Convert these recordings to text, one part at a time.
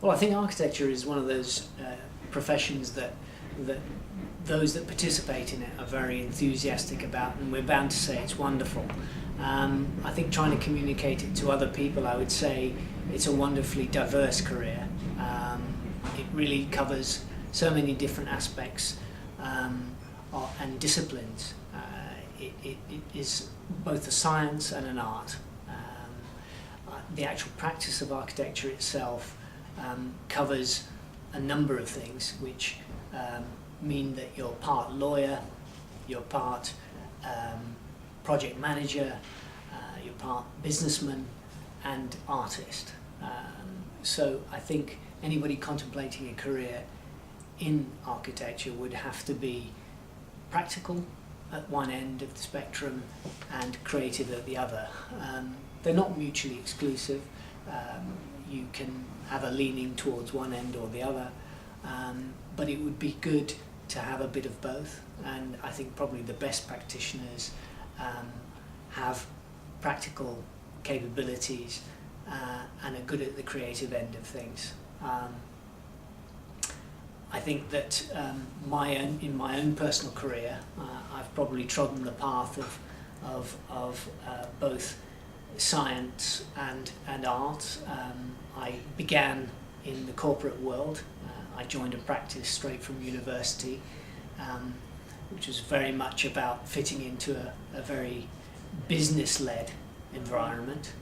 Well, I think architecture is one of those professions that those that participate in it are very enthusiastic about, and we're bound to say it's wonderful. I think trying to communicate it to other people, I would say it's a wonderfully diverse career. It really covers so many different aspects and disciplines. It is both a science and an art. The actual practice of architecture itself covers a number of things which mean that you're part lawyer, you're part project manager, you're part businessman and artist. So I think anybody contemplating a career in architecture would have to be practical at one end of the spectrum and creative at the other. They're not mutually exclusive. You can have a leaning towards one end or the other, but it would be good to have a bit of both, and I think probably the best practitioners have practical capabilities and are good at the creative end of things. I think that in my own personal career, I've probably trodden the path of both science and art. I began in the corporate world. I joined a practice straight from university, which was very much about fitting into a very business-led environment,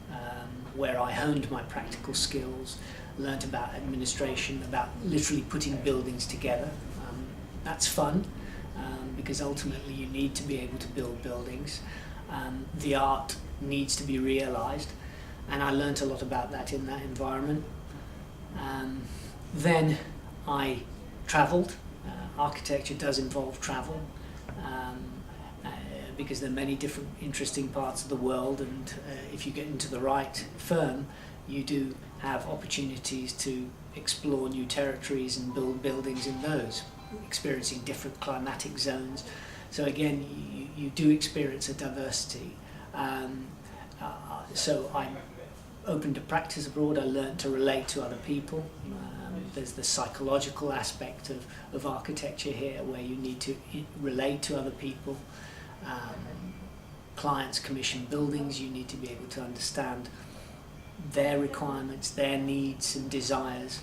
where I honed my practical skills, learnt about administration, about literally putting buildings together. That's fun, because ultimately you need to be able to build buildings. The art needs to be realised, and I learnt a lot about that in that environment. Then I travelled. Architecture does involve travel, because there are many different interesting parts of the world, and if you get into the right firm, you do have opportunities to explore new territories and build buildings in those, experiencing different climatic zones. So again, you do experience a diversity. So I'm open to practice abroad. I learned to relate to other people. There's the psychological aspect of architecture here, where you need to relate to other people. Clients commission buildings, you need to be able to understand their requirements, their needs and desires.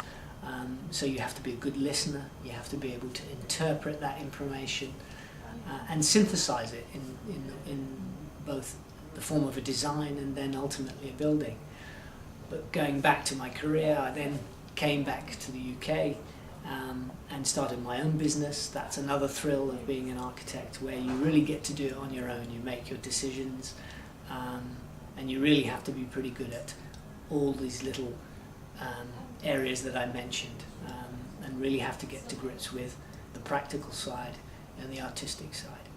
So you have to be a good listener, you have to be able to interpret that information and synthesize it in both the form of a design and then ultimately a building. But going back to my career, I then came back to the UK and started my own business. That's another thrill of being an architect, where you really get to do it on your own. You make your decisions, and you really have to be pretty good at all these little areas that I mentioned, and really have to get to grips with the practical side and the artistic side.